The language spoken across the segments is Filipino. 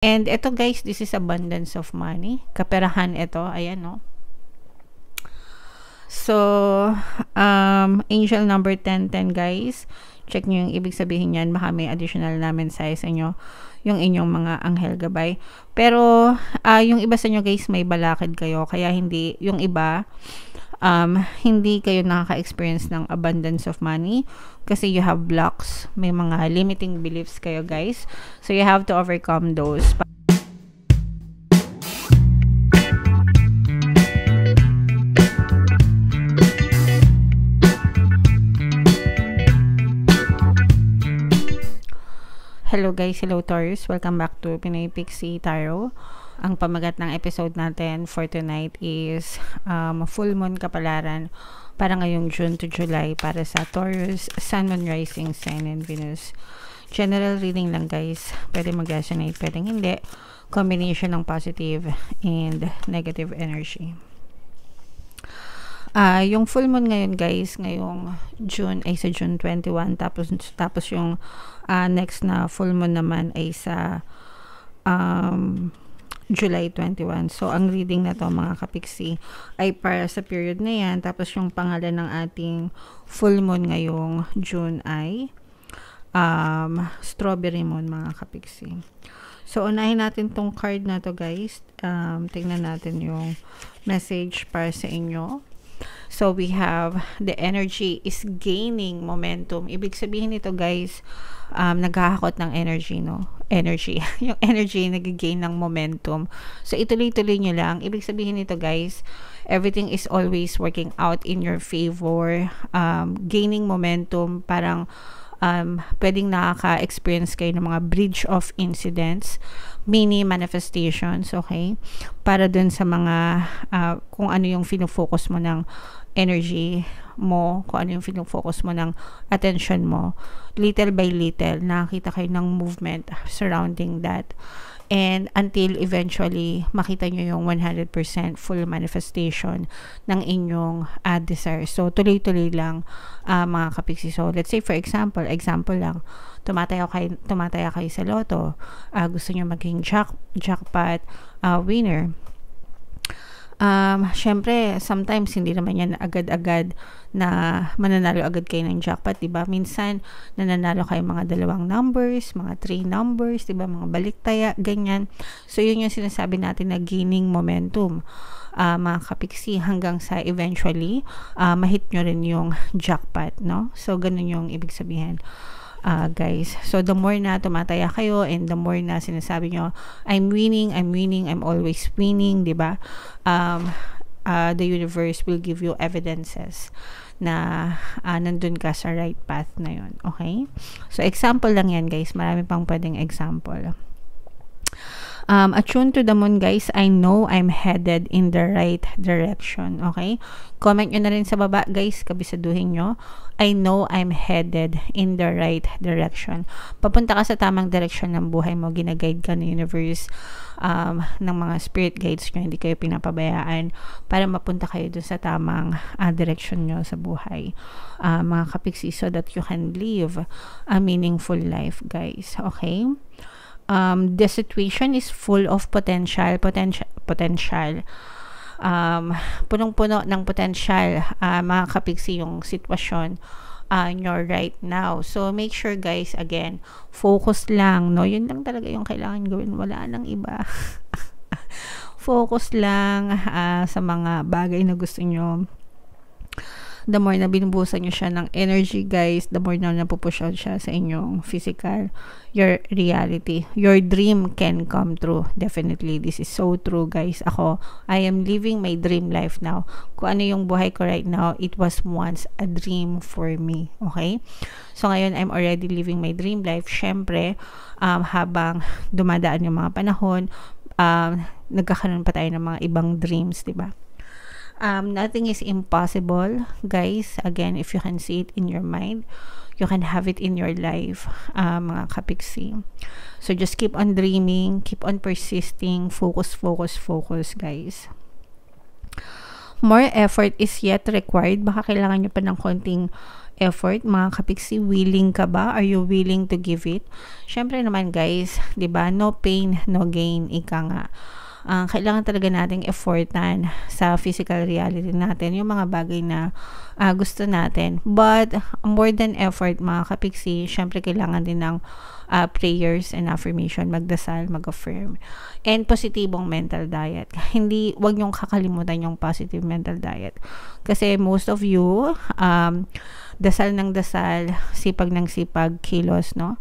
And ito guys, this is abundance of money. Kaperahan ito. Ayan, no? So, angel number 1010 guys. Check nyo yung ibig sabihin yan. Baka may additional na mensahe sa inyo yung inyong mga anghel gabay. Pero, yung iba sa inyo guys, may balakid kayo. Kaya hindi, yung iba, hindi kayo nakaka-experience ng abundance of money kasi you have blocks. May mga limiting beliefs kayo guys. So, you have to overcome those. Hello guys, hello Taurus. Welcome back to Pinoy Pixie Tarot. Ang pamagat ng episode natin for tonight is full moon kapalaran para ngayong June to July para sa Taurus, Sun, Moon, Rising, Sign, and Venus. General reading lang guys. Pwede mag-resonate, pwedeng hindi. Combination ng positive and negative energy. Yung full moon ngayon guys, ngayong June ay sa June 21, tapos yung next na full moon naman ay sa July 21. So ang reading na to mga kapiksi ay para sa period na yan. Tapos yung pangalan ng ating full moon ngayong June ay strawberry moon mga kapiksi. So unahin natin tong card na to guys. Tingnan natin yung message para sa inyo. So we have the energy is gaining momentum. Ibig sabihin nito guys, naghahakot ng energy, no? Energy. Yung energy nag-gain ng momentum. So ituloy-tuloy nyo lang. Ibig sabihin nito guys, everything is always working out in your favor. Gaining momentum, parang pwedeng nakaka-experience kayo ng mga bridge of incidents, mini manifestations, okay? Para dun sa mga kung ano yung fino-focus mo ng energy mo, kung ano yung fino-focus mo ng attention mo, little by little, nakakita kayo ng movement surrounding that. And until eventually, makita nyo yung 100% full manifestation ng inyong desire. So, tuloy-tuloy lang mga kapiksi. So, let's say for example lang, tumataya kayo sa loto, gusto nyo maging jackpot winner. Syempre, sometimes hindi naman yan agad-agad na mananalo agad kayo ng jackpot, diba? Minsan, nananalo kayo mga 2 numbers, mga 3 numbers, diba? Mga baliktaya, ganyan. So, yun yung sinasabi natin na gaining momentum, mga kapiksi, hanggang sa eventually, mahit nyo rin yung jackpot, no? So, ganun yung ibig sabihin. Guys, so the more na tumataya kayo and the more na sinasabi nyo, I'm winning, I'm always winning, diba? The universe will give you evidences na nandun ka sa right path na yun, okay? So example lang yan guys, marami pang pwedeng example. Attune to the moon guys, I know I'm headed in the right direction, okay? Comment nyo na rin sa baba guys, kabisaduhin nyo, I know I'm headed in the right direction. Papunta ka sa tamang direction ng buhay mo, ginaguide ka ng universe, ng mga spirit guides nyo, hindi kayo pinapabayaan para mapunta kayo dun sa tamang direction nyo sa buhay, mga kapiksi, so that you can live a meaningful life guys, okay? The situation is full of potential. Punong-puno ng potential, mga kapiksi, yung sitwasyon nyo right now. So, make sure guys, again, focus lang, no? Yun lang talaga yung kailangan gawin. Wala nang iba. Focus lang sa mga bagay na gusto nyo. The more na binubusan nyo siya ng energy guys, the more na napupush out siya sa inyong physical, your reality, your dream can come true. Definitely, this is so true guys. Ako, I am living my dream life now. Kung ano yung buhay ko right now, it was once a dream for me, okay? So ngayon, I'm already living my dream life. Syempre, habang dumadaan yung mga panahon, nagkakaroon pa tayo ng mga ibang dreams, diba? Nothing is impossible guys. Again, if you can see it in your mind, you can have it in your life, mga kapiksi. So just keep on dreaming, keep on persisting, focus guys. More effort is yet required. Baka kailangan nyo pa ng konting effort, mga kapiksi. Willing ka ba? Are you willing to give it? Syempre naman guys, 'di ba? No pain, no gain, ika nga. Kailangan talaga nating effortan sa physical reality natin yung mga bagay na gusto natin. But more than effort, mga kapiksi, syempre kailangan din ng prayers and affirmation, magdasal, mag-affirm, and positibong mental diet. Wag niyong kakalimutan yung positive mental diet. Kasi most of you, dasal ng dasal, sipag ng sipag, kilos, no?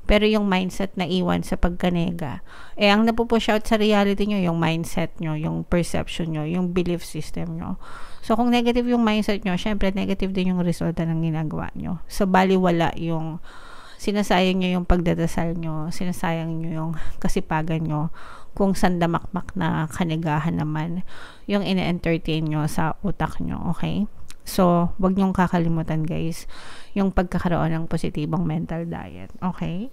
Pero yung mindset na iwan sa pagkanega, ang napupush out sa reality nyo, yung mindset nyo, yung perception nyo, yung belief system nyo. So, kung negative yung mindset nyo, syempre, negative din yung resulta ng ginagawa nyo. So, baliwala yung sinasayang nyo yung pagdadasal nyo, sinasayang nyo yung kasipagan nyo, kung sandamakmak na kanegahan naman yung ina-entertain nyo sa utak nyo, okay? So, wag niyong kakalimutan guys, yung pagkakaroon ng positibong mental diet. Okay?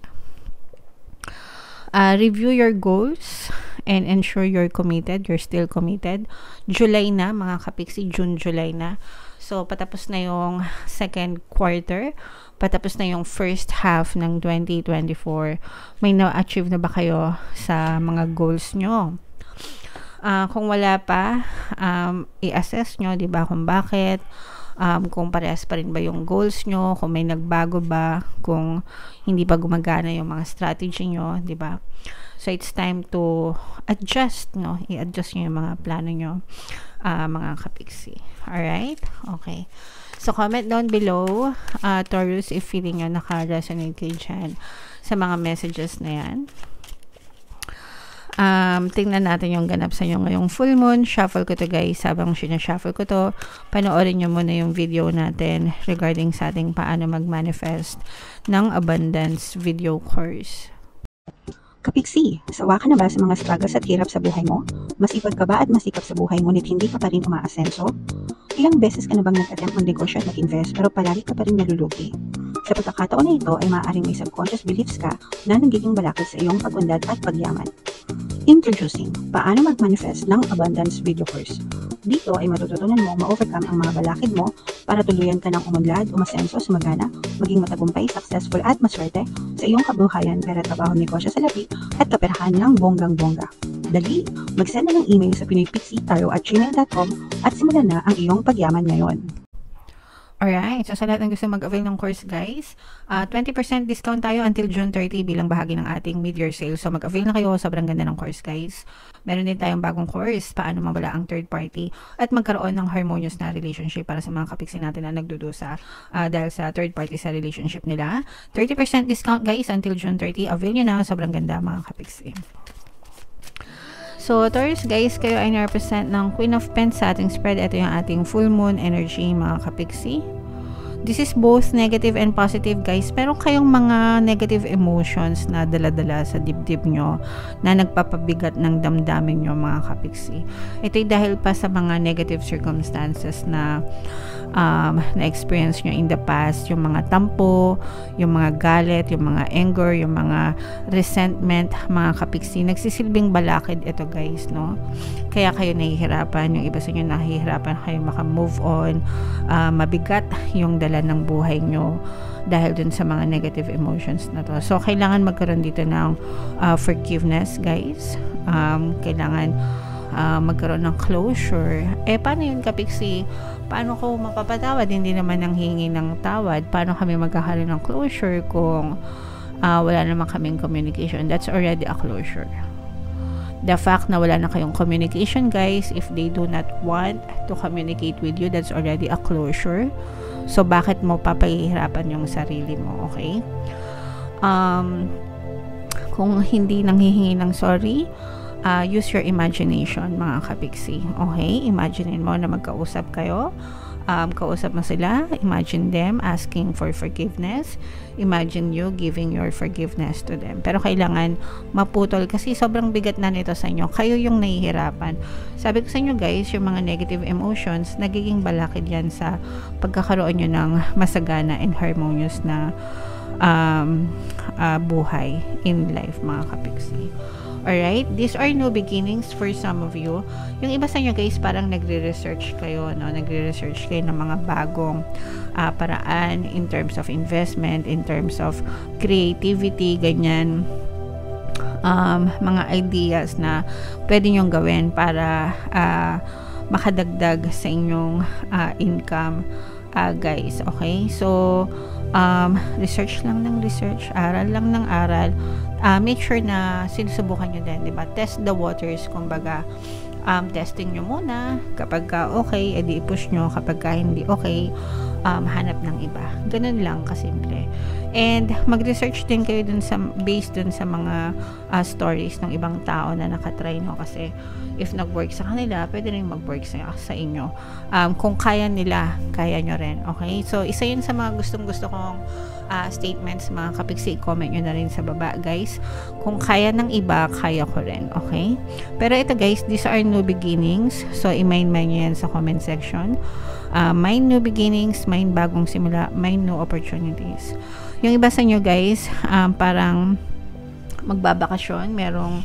Review your goals and ensure you're committed. You're still committed. July na, mga kapiksi. June, July na. So, patapos na yung second quarter. Patapos na yung first half ng 2024. May na-achieve na ba kayo sa mga goals nyo? Kung wala pa, i-assess nyo, di ba, kung bakit, kung parehas pa rin ba yung goals nyo, kung may nagbago ba, kung hindi pa gumagana yung mga strategy nyo, di ba? So, it's time to adjust, no? I-adjust nyo yung mga plano nyo, mga kapiksi. Alright? Okay. So, comment down below, Taurus, if feeling nyo naka-resonate kayo dyan sa mga messages na yan. Tingnan natin yung ganap sa inyo ngayong full moon. Shuffle ko to guys. Habang sinashuffle ko to, panoorin nyo muna yung video natin regarding sa ating paano mag-manifest ng abundance video course. Kapiksi, sawa ka na ba sa mga struggles at hirap sa buhay mo? Masipag ka ba at masikap sa buhay ngunit hindi ka pa rin umaasenso? Ilang beses ka na bang nag-attempt mag-negosyo at mag-invest pero palagi ka pa rin nalulugi? Sa pagkakataon na ito ay maaaring may subconscious beliefs ka na nagiging balakid sa iyong pag-unlad at pagyaman. Introducing, paano mag-manifest ng abundance video course. Dito ay matututunan mo ma-overcome ang mga balakid mo para tuluyan ka ng umunlad, umasenso, sumagana, maging matagumpay, successful at maswerte sa iyong kabuhayan, pera, trabaho, negosyo sa labi at kaperahan ng bonggang-bongga. Dali, mag-send na ng email sa pinoypixitaro@gmail.com at simulan na ang iyong pagyaman ngayon. Alright, so sa lahat ng gusto mag-avail ng course guys, 20% discount tayo until June 30 bilang bahagi ng ating mid-year sale. So mag-avail na kayo, sobrang ganda ng course guys. Meron din tayong bagong course, paano mawala ang third party at magkaroon ng harmonious na relationship para sa mga kapiksi natin na nagdudusa dahil sa third party sa relationship nila. 30% discount guys until June 30, avail nyo na, sobrang ganda mga kapiksi. So, Taurus guys, kayo ay na-represent ng Queen of Pentacles sa ating spread. Ito yung ating full moon energy, mga kapiksi. This is both negative and positive guys. Meron kayong mga negative emotions na dala-dala sa dibdib nyo na nagpapabigat ng damdamin nyo, mga kapiksi. Ito'y dahil pa sa mga negative circumstances na na-experience nyo in the past, yung mga tampo, yung mga galit, yung mga anger, yung mga resentment, mga kapiksi, nagsisilbing balakid ito guys, no? Kaya kayo nahihirapan, yung iba sa inyo nahihirapan kayo maka-move on, mabigat yung dala ng buhay nyo dahil dun sa mga negative emotions na to. So, kailangan magkaroon dito ng forgiveness guys. Kailangan magkaroon ng closure. Paano yun kapiksi? Paano ko mapapatawad? Hindi naman nang hingi ng tawad. Paano kami magkakaroon ng closure kung wala naman kaming communication? That's already a closure. The fact na wala na kayong communication guys, if they do not want to communicate with you, that's already a closure. So, bakit mo papahihirapan yung sarili mo? Okay? Kung hindi nanghihingi ng sorry, use your imagination, mga kapiksi. Okay? Imagine mo na magkausap kayo. Kausap mo sila. Imagine them asking for forgiveness. Imagine you giving your forgiveness to them. Pero kailangan maputol kasi sobrang bigat na nito sa inyo. Kayo yung nahihirapan. Sabi ko sa inyo guys, yung mga negative emotions, nagiging balakid yan sa pagkakaroon nyo ng masagana and harmonious na buhay in life, mga kapiksi. Alright? These are new beginnings for some of you. Yung iba sa inyo guys, parang nagre-research kayo, no? Nagre-research kayo ng mga bagong paraan in terms of investment, in terms of creativity, ganyan. Mga ideas na pwede nyong gawin para makadagdag sa inyong income, guys. Okay? So, research lang ng research, aral lang ng aral. Make sure na sinusubukan nyo din, diba? Test the waters, kumbaga. Testing nyo muna. Kapag okay, edi i-push nyo. Kapag hindi okay, hanap ng iba. Ganun lang kasimple. And mag-research din kayo dun sa, based dun sa mga stories ng ibang tao na nakatry, no? Kasi if nag-work sa kanila, pwede rin mag-work sa inyo. Kung kaya nila, kaya nyo rin. Okay? So, isa yun sa mga gustong-gusto kong statements, mga kapiksi, comment nyo na rin sa baba, guys. Kung kaya ng iba, kaya ko rin. Okay? Pero ito, guys, these are new beginnings. So, i-mind nyo yan sa comment section. Mind new beginnings, mind bagong simula, mind new opportunities. Yung iba sa inyo, guys, parang magbabakasyon, merong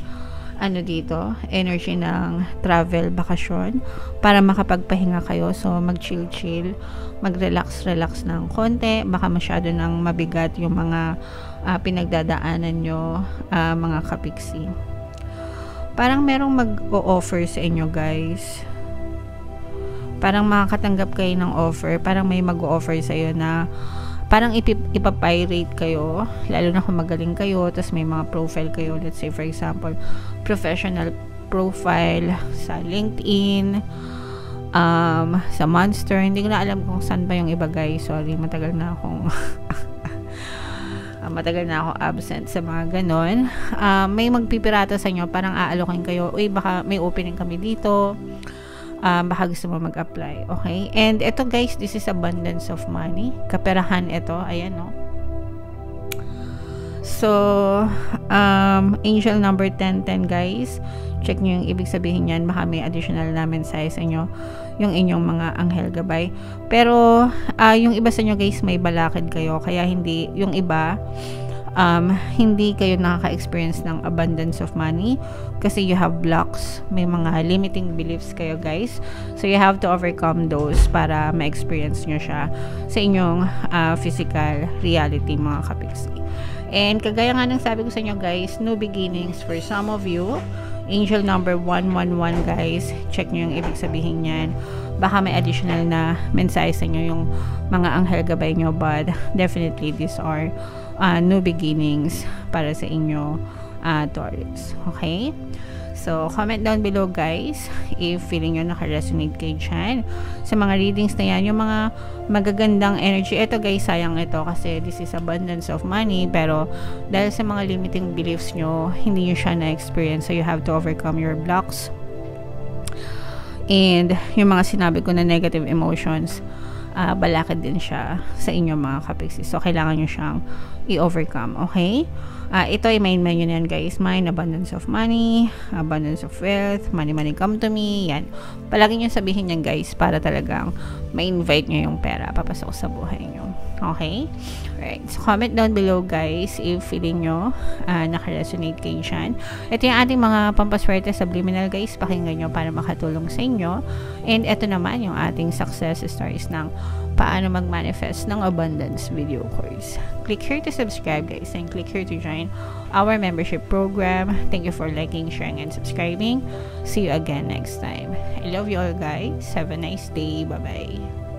dito, energy ng travel, bakasyon, para makapagpahinga kayo. So, mag-chill-chill, mag-relax ng konti. Baka masyado nang mabigat yung mga pinagdadaanan nyo, mga kapiksi. Parang merong mag-o-offer sa inyo, guys. Parang makakatanggap kayo ng offer. Parang may mag-o-offer sa iyo na parang ipapirate kayo, lalo na kung magaling kayo, tapos may mga profile kayo, let's say for example, professional profile sa LinkedIn, sa Monster, hindi ko na alam kung saan ba yung iba, guys, sorry, matagal na akong absent sa mga ganon. May magpipirata sa inyo, parang aalokin kayo, uy, baka may opening kami dito, baka gusto mo mag-apply. Okay? And ito, guys, this is abundance of money. Kaperahan ito. Ayan, no? So, angel number 1010, guys. Check nyo yung ibig sabihin yan. Baka may additional na mensahe sa inyo. Yung inyong mga anghel gabay. Pero, yung iba sa inyo, guys, may balakid kayo. Kaya hindi, yung iba, hindi kayo nakaka-experience ng abundance of money kasi you have blocks, may mga limiting beliefs kayo, guys, so you have to overcome those para ma-experience nyo siya sa inyong physical reality, mga kapiksi. And kagaya nga ng sabi ko sa inyo, guys, new beginnings for some of you. Angel number 111, guys, check nyo yung ibig sabihin yan. Baka may additional na mensahe sa inyo yung mga anghel gabay nyo, but definitely these are new beginnings para sa inyo, Taurus. Okay? So, comment down below, guys, if feeling nyo naka-resonate kayo dyan. Sa mga readings na yan, yung mga magagandang energy. Ito, guys, sayang ito kasi this is abundance of money, pero dahil sa mga limiting beliefs nyo, hindi nyo siya na-experience. So, you have to overcome your blocks. And yung mga sinabi ko na negative emotions, balakid din siya sa inyo, mga kapiksi. So, kailangan nyo siyang i-overcome. Okay? Ito ay main menu na yan, guys. Mind, abundance of money, abundance of wealth, money come to me. Yan. Palagi nyo sabihin yan, guys, para talagang ma-invite nyo yung pera papasok sa buhay nyo. Okay? Alright. So, comment down below, guys, if feeling nyo naka-resonate kayo dyan. Ito yung ating mga pampaswerte subliminal, guys. Pakinggan nyo para makatulong sa inyo. And ito naman yung ating success stories ng paano mag-manifest ng abundance video course. Click here to subscribe, guys, and click here to join our membership program. Thank you for liking, sharing, and subscribing. See you again next time. I love you all, guys. Have a nice day. Bye-bye.